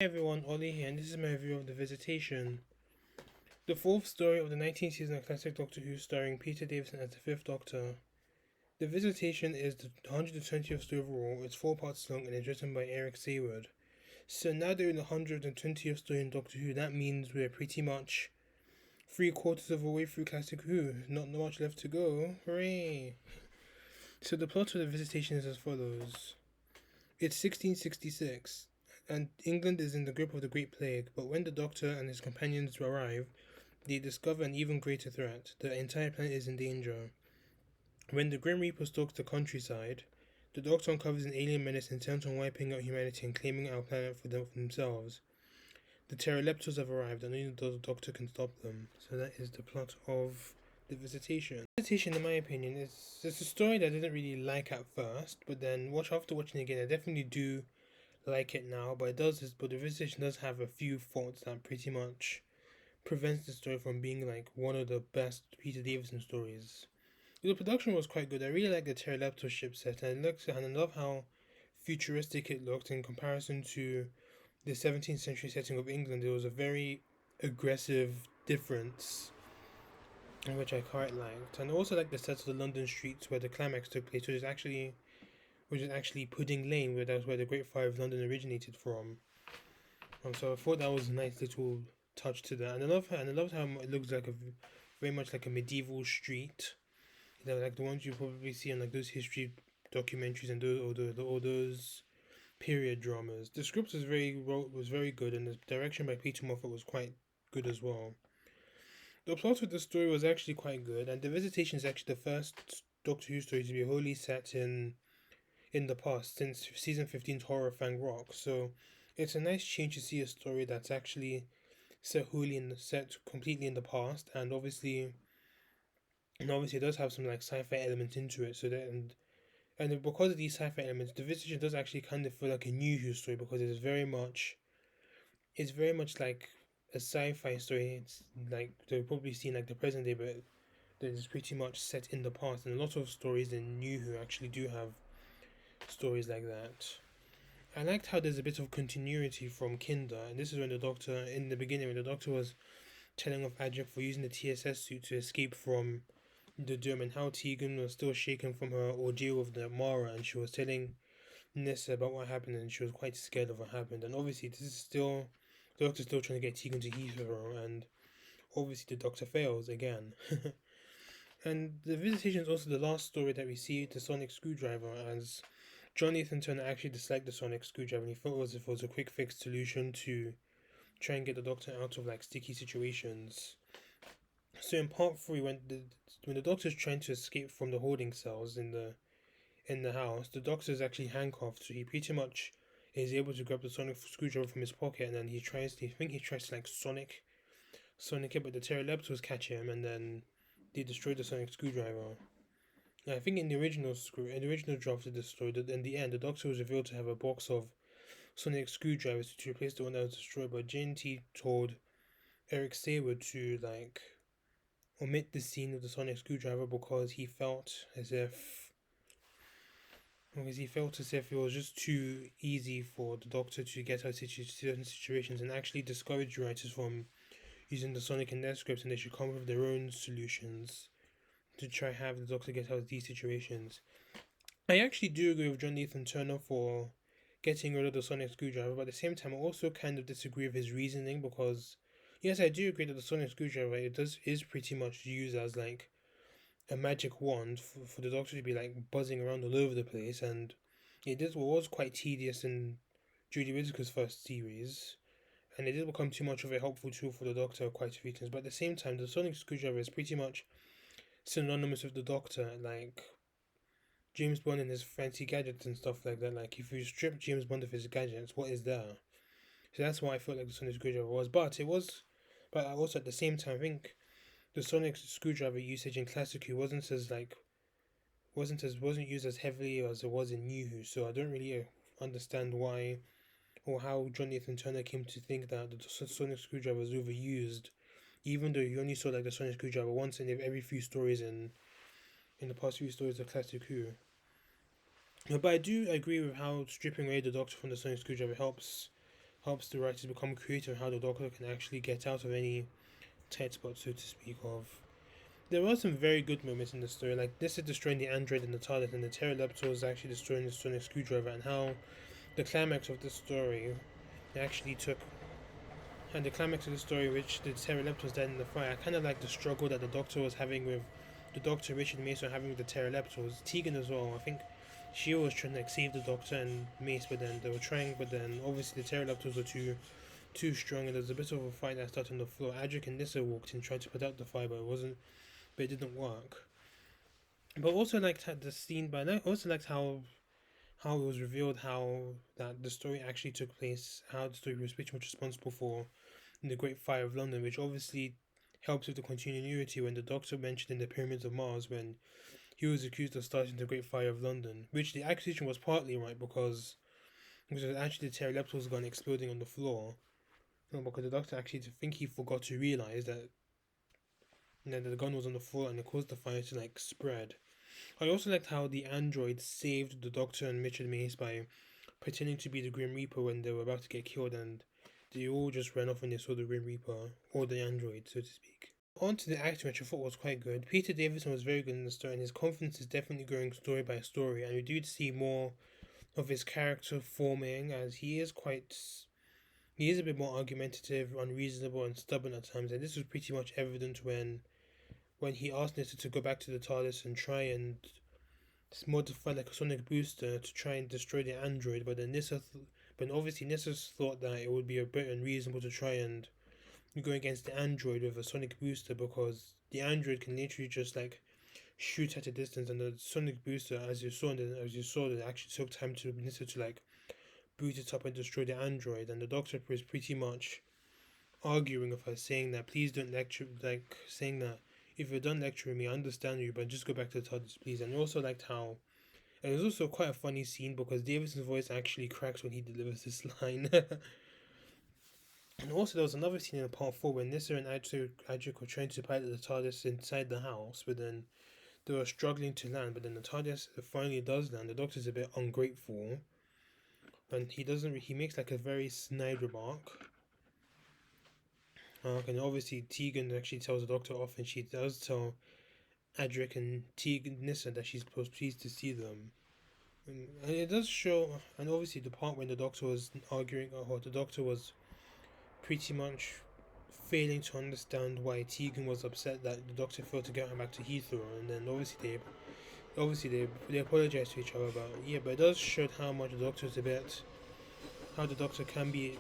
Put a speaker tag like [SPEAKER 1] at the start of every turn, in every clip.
[SPEAKER 1] Hey everyone, Oli here, and this is my review of The Visitation, the fourth story of the 19th season of classic Doctor Who, starring Peter Davison as the Fifth Doctor. The Visitation is the 120th story overall. It's 4 parts long and is written by Eric Sayward. So now they're in the 120th story in Doctor Who. That means we're pretty much 3/4 of the way through classic Who. Not much left to go. Hooray! So the plot of The Visitation is as follows. It's 1666, and England is in the grip of the Great Plague, but when the Doctor and his companions arrive, they discover an even greater threat. The entire planet is in danger. When the Grim Reaper stalks the countryside, the Doctor uncovers an alien menace intent on wiping out humanity and claiming our planet for themselves. The Pteroleptors have arrived, and only the Doctor can stop them. So that is the plot of The Visitation. Visitation, in my opinion, it's a story that I didn't really like at first, but then after watching it again, I definitely do like it now. But The Visitation does have a few faults that pretty much prevents the story from being like one of the best Peter Davison stories. The production was quite good. I really like the Pteroleptor ship set, and I love how futuristic it looked in comparison to the 17th century setting of England. There was a very aggressive difference, which I quite liked, and I also like the set of the London streets where the climax took place, which is actually Pudding Lane, where that's where the Great Fire of London originated from. So I thought that was a nice little touch to that, and I love how it looks like very much like a medieval street, like the ones you probably see on like those history documentaries and all those period dramas. The script was very good, and the direction by Peter Moffat was quite good as well. The plot of the story was actually quite good, and The Visitation is actually the first Doctor Who story to be wholly set in the past since season 15's Horror of Fang Rock. So it's a nice change to see a story that's actually set completely in the past, and obviously it does have some like sci-fi elements into it. And because of these sci-fi elements, The Visitation does actually kind of feel like a New Who story because it's very much like a sci-fi story. It's like they'll probably see in like the present day, but that is pretty much set in the past. And a lot of stories in New Who actually do have stories like that. I liked how there's a bit of continuity from Kinder, and this is when the Doctor, in the beginning, when the Doctor was telling of Adric for using the TSS suit to escape from the Dome, and how Tegan was still shaken from her ordeal with the Mara, and she was telling Nessa about what happened, and she was quite scared of what happened. And obviously, the Doctor's still trying to get Tegan to Heathrow, and obviously the Doctor fails again. And The Visitation is also the last story that we see the sonic screwdriver, as John Nathan Turner actually disliked the sonic screwdriver, and he thought it was a quick fix solution to try and get the Doctor out of like sticky situations. So in part 3, when the Doctor is trying to escape from the holding cells in the house, the Doctor is actually handcuffed, so he pretty much is able to grab the sonic screwdriver from his pocket, and then he tries to like sonic it, but the Pteroleptors catch him, and then they destroy the sonic screwdriver. I think in the original draft of the story, that in the end, the Doctor was revealed to have a box of sonic screwdrivers to replace the one that was destroyed. But JNT told Eric Sayward to like omit the scene of the sonic screwdriver because he felt as if it was just too easy for the Doctor to get out of certain situations, and actually discourage writers from using the sonic in their scripts, and they should come up with their own solutions to try have the Doctor get out of these situations. I actually do agree with John Nathan Turner for getting rid of the sonic screwdriver, but at the same time I also kind of disagree with his reasoning because yes, I do agree that the sonic screwdriver is pretty much used as like a magic wand for the Doctor to be like buzzing around all over the place, and was quite tedious in Judy Whittaker's first series, and it did become too much of a helpful tool for the Doctor quite a few times. But at the same time, the sonic screwdriver is pretty much synonymous with the Doctor, like James Bond and his fancy gadgets and stuff like that. Like if you strip James Bond of his gadgets, what is there? So that's why I felt like the sonic screwdriver was. But also at the same time, I think the sonic screwdriver usage in Classic Who wasn't used as heavily as it was in New Who. So I don't really understand why or how John Nathan Turner came to think that the sonic screwdriver was overused, even though you only saw like the sonic screwdriver once in every few stories in the past few stories of Classic Who. But I do agree with how stripping away the Doctor from the sonic screwdriver helps helps the writers become creative how the Doctor can actually get out of any tight spot, so to speak. Of there were some very good moments in the story, like this is destroying the android in the TARDIS, and the Pterodactyl is actually destroying the sonic screwdriver, and how the climax of the story actually took. And the climax of the story, which the Pterodactyl was dead in the fire, I kind of like the struggle that the Doctor was having with the Doctor, Richard Mason having with the Pterodactyls, Tegan as well. I think she was trying to like save the Doctor and Mace, but then they were trying, but then obviously the Pterodactyls were too strong, and there was a bit of a fight that started on the floor. Adric and Nissa walked in, tried to put out the fire, but it didn't work. But also liked the scene, but I also liked how it was revealed how that the story actually took place, how the story was pretty much responsible for the Great Fire of London, which obviously helps with the continuity when the Doctor mentioned in the Pyramids of Mars when he was accused of starting the Great Fire of London, which the accusation was partly right because it was actually the pterodactyl's gun exploding on the floor. No, because the Doctor actually think he forgot to realize that the gun was on the floor and it caused the fire to like spread. I also liked how the android saved the Doctor and Richard Mace by pretending to be the Grim Reaper when they were about to get killed, and they all just ran off when they saw the Grim Reaper, or the android, so to speak. On to the acting, which I thought was quite good. Peter Davison was very good in the story, and his confidence is definitely growing story by story, and we do see more of his character forming, as he is a bit more argumentative, unreasonable, and stubborn at times, and this was pretty much evident when he asked Nissa to go back to the TARDIS and try and modify like a sonic booster to try and destroy the android, but obviously Nissa thought that it would be a bit unreasonable to try and go against the android with a sonic booster because the android can literally just like shoot at a distance, and the sonic booster, as you saw, that actually took time to Nissa to like boot it up and destroy the android, and the Doctor is pretty much arguing with her, saying that please don't lecture, like saying that if you're done lecturing me, I understand you, but just go back to the TARDIS, please. And I also liked how, and it was also quite a funny scene because Davison's voice actually cracks when he delivers this line. And also, there was another scene in part 4 when Nissa and Adric were trying to pilot the TARDIS inside the house, but then they were struggling to land. But then the TARDIS finally does land. The Doctor's a bit ungrateful, and he makes like a very snide remark. And obviously, Tegan actually tells the Doctor off, and she does tell Adric and Tegan Nissa that she's pleased to see them. And it does show, and obviously the part when the Doctor was arguing, or the Doctor was pretty much failing to understand why Tegan was upset that the Doctor failed to get her back to Heathrow, and then they apologize to each other about it. Yeah, but it does show how much the Doctor is how the Doctor can be.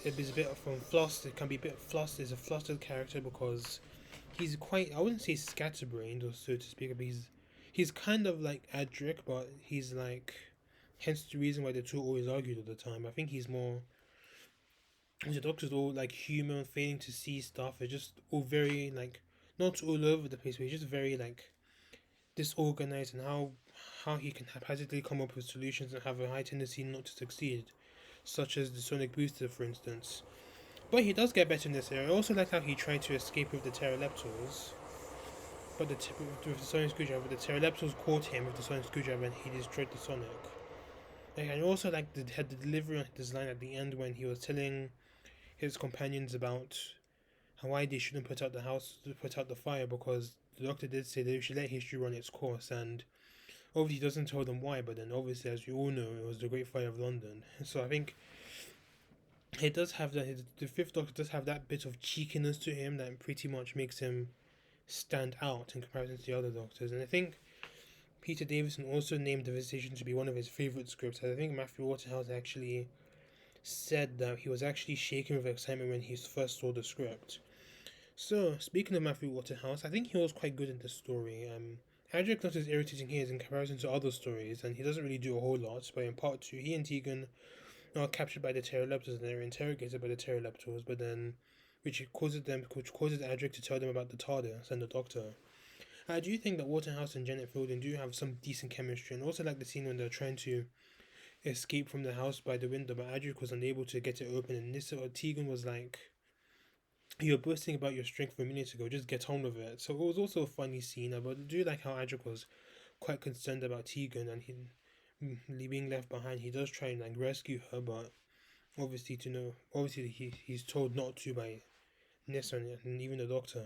[SPEAKER 1] It is a bit from Floss. It can be a bit flustered. He's a flustered character because he's quite. I wouldn't say scatterbrained, or so to speak, but he's kind of like Adric, but he's like. Hence the reason why the two always argued all the time. I think he's more. The Doctor's all like human, failing to see stuff. It's just all very like not all over the place, but he's just very like disorganized, and how he can haphazardly come up with solutions and have a high tendency not to succeed, such as the sonic booster, for instance. But he does get better in this area. I also like how he tried to escape with the pterodactyls, but with the sonic screwdriver, the pterodactyls caught him with the sonic screwdriver and he destroyed the sonic. And I also like the delivery on this line at the end when he was telling his companions about why they shouldn't put out the fire, because the Doctor did say they should let history run its course, and obviously he doesn't tell them why, but then obviously, as we all know, it was the Great Fire of London. So I think it does have that. The Fifth Doctor does have that bit of cheekiness to him that pretty much makes him stand out in comparison to the other Doctors. And I think Peter Davison also named The Visitation to be one of his favourite scripts. I think Matthew Waterhouse actually said that he was actually shaking with excitement when he first saw the script. So, speaking of Matthew Waterhouse, I think he was quite good in this story. Adric not as irritating here in comparison to other stories, and he doesn't really do a whole lot, but in part 2, he and Tegan are captured by the Pteroleptors and they're interrogated by the Pteroleptors, but then which causes Adric to tell them about the TARDIS and the Doctor. I do think that Waterhouse and Janet Fielding do have some decent chemistry, and also like the scene when they're trying to escape from the house by the window, but Adric was unable to get it open, and Nissa or Tegan was like, "You're boasting about your strength a minute ago, just get on with it." So it was also a funny scene, but I do like how Adric was quite concerned about Tegan and he being left behind. He does try and like rescue her, but Obviously, he's told not to by Nessa and even the Doctor.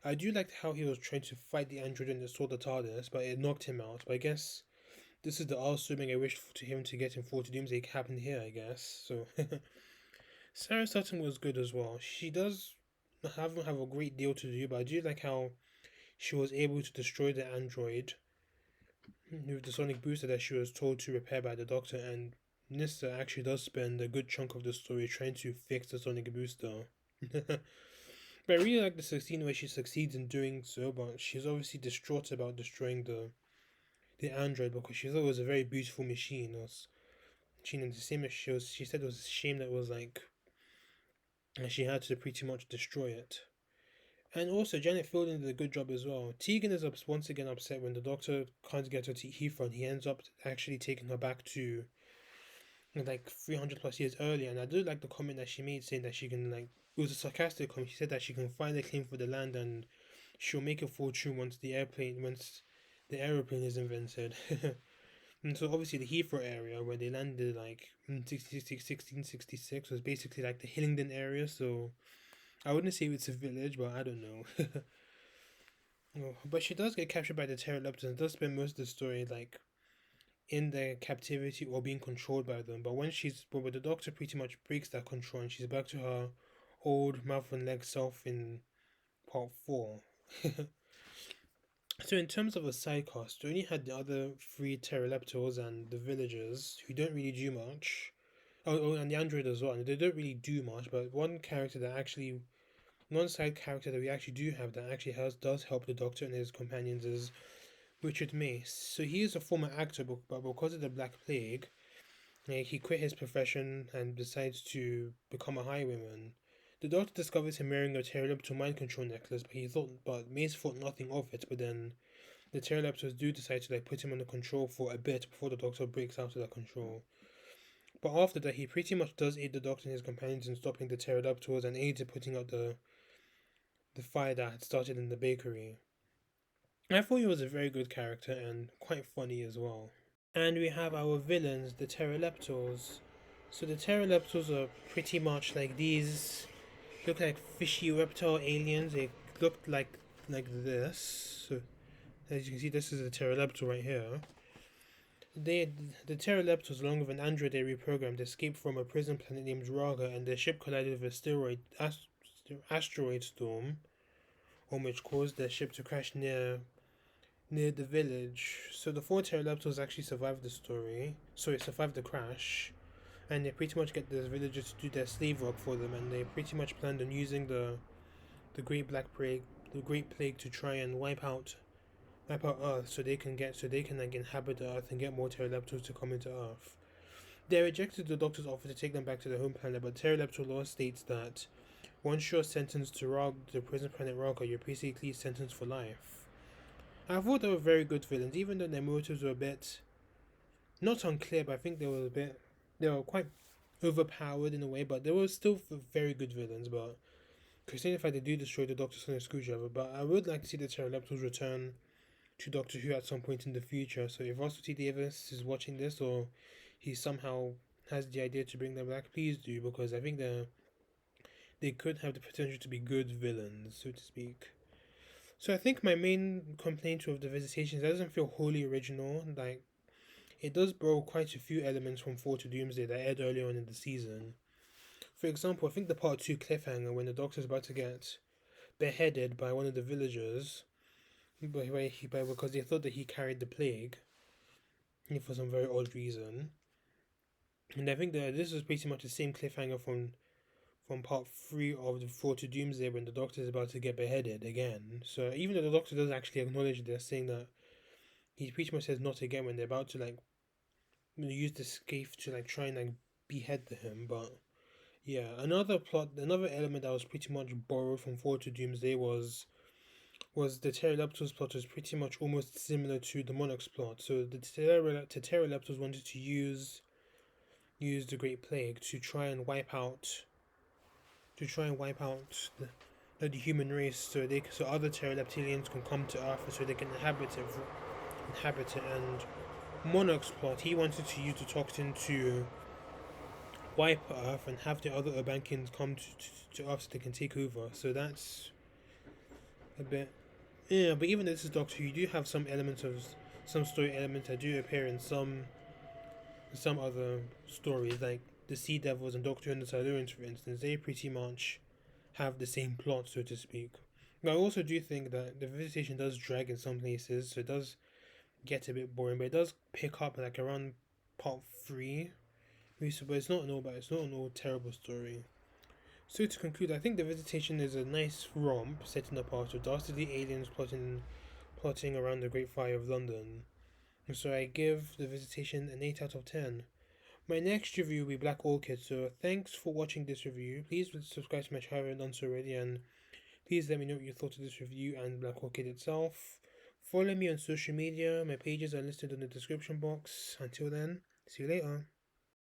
[SPEAKER 1] I do like how he was trying to fight the android and destroy the TARDIS, but it knocked him out. But I guess this is the all swimming I wished to him to get in 40 Doomsday happened here, I guess. So Sarah Sutton was good as well. She does have a great deal to do, but I do like how she was able to destroy the android with the sonic booster that she was told to repair by the Doctor, and Nissa actually does spend a good chunk of the story trying to fix the sonic booster. But I really like the scene where she succeeds in doing so, but she's obviously distraught about destroying the android because she thought it was a very beautiful machine. And the same as she said it was a shame that it was like, and she had to pretty much destroy it. And also, Janet Fielding did a good job as well. Tegan is once again upset when the Doctor can't get her to Heathrow, and he ends up actually taking her back to like 300 plus years earlier. And I do like the comment that she made saying that she can, like, it was a sarcastic comment. She said that she can find a claim for the land and she'll make a fortune once the aeroplane is invented. And so obviously the Heathrow area where they landed like in 1666 was basically like the Hillingdon area, so I wouldn't say it's a village, but I don't know. Oh, but she does get captured by the Pteroleptons and does spend most of the story like in their captivity or being controlled by them. But the Doctor pretty much breaks that control and she's back to her old mouth and leg self in part 4. So in terms of a side cast, we only had the other three Pteroleptors and the villagers who don't really do much. Oh, and the android as well. And they don't really do much, but one side character that we actually do have that actually does help the Doctor and his companions is Richard Mace. So he is a former actor, but because of the Black Plague, he quit his profession and decides to become a highwayman. The Doctor discovers him wearing a Pteroleptor mind control necklace, but Mace thought nothing of it. But then the Pteroleptors do decide to like put him under control for a bit before the Doctor breaks out of that control. But after that, he pretty much does aid the Doctor and his companions in stopping the Pterodactyls and aids in putting out the fire that had started in the bakery. I thought he was a very good character and quite funny as well. And we have our villains, the Pteroleptors. So the Pteroleptors are pretty much like these, look like fishy reptile aliens. They looked like this. So as you can see, this is a Pteroleptor right here. The Pteroleptors, along with an android they reprogrammed, escaped from a prison planet named Raga, and their ship collided with a asteroid storm, which caused their ship to crash near the village. So the four Pteroleptors actually survived survived the crash, and they pretty much get the villagers to do their slave work for them, and they pretty much planned on using the Great Plague to try and wipe out Earth, so they can like inhabit the Earth and get more Pteroleptors to come into Earth. They rejected the Doctor's offer to take them back to their home planet, but Pteroleptor law states that once you're sentenced to the prison planet Raga, you're basically sentenced for life. I thought they were very good villains, even though their motives were a bit not unclear, but I think they were quite overpowered in a way, but they were still very good villains. But considering the fact they do destroy the Doctor's Sonic Screwdriver, but I would like to see the Pteroleptors return to Doctor Who at some point in the future. So if Russell T Davis is watching this, or he somehow has the idea to bring them back, please do, because I think they could have the potential to be good villains, so to speak. So I think my main complaint with the Visitation is that it doesn't feel wholly original. Like, it does borrow quite a few elements from 4 to Doomsday that aired early on in the season. For example, I think the part 2 cliffhanger when the Doctor's about to get beheaded by one of the villagers, because they thought that he carried the plague for some very odd reason. And I think that this is pretty much the same cliffhanger from part 3 of the 4 to Doomsday when the Doctor is about to get beheaded again. So even though the Doctor does actually acknowledge this, saying that he pretty much says not again when they're about to like use the scaf to like try and like behead him. But yeah, another element that was pretty much borrowed from 4 to Doomsday was the Pteroleptors plot was pretty much almost similar to the Monarch's plot. So the Pteroleptors wanted to use the Great Plague to try and wipe out the human race, so other Pteroleptilians can come to Earth, so they can inhabit it. And Monarch's plot, he wanted to use the toxin wipe Earth and have the other Urbankins come to Earth so they can take over. So that's a bit. Yeah, but even though this is Doctor Who, you do have some elements of some story elements that do appear in some other stories, like the Sea Devils and Doctor Who and the Silurians, for instance. They pretty much have the same plot, so to speak. Now, I also do think that the Visitation does drag in some places, so it does get a bit boring, but it does pick up like around part three. But it's not an all terrible story. So to conclude, I think the Visitation is a nice romp set in the past with dastardly aliens plotting around the Great Fire of London. And so I give the Visitation an 8 out of 10. My next review will be Black Orchid, so thanks for watching this review. Please subscribe to my channel if you haven't done so already, and please let me know what you thought of this review and Black Orchid itself. Follow me on social media, my pages are listed in the description box. Until then, see you later.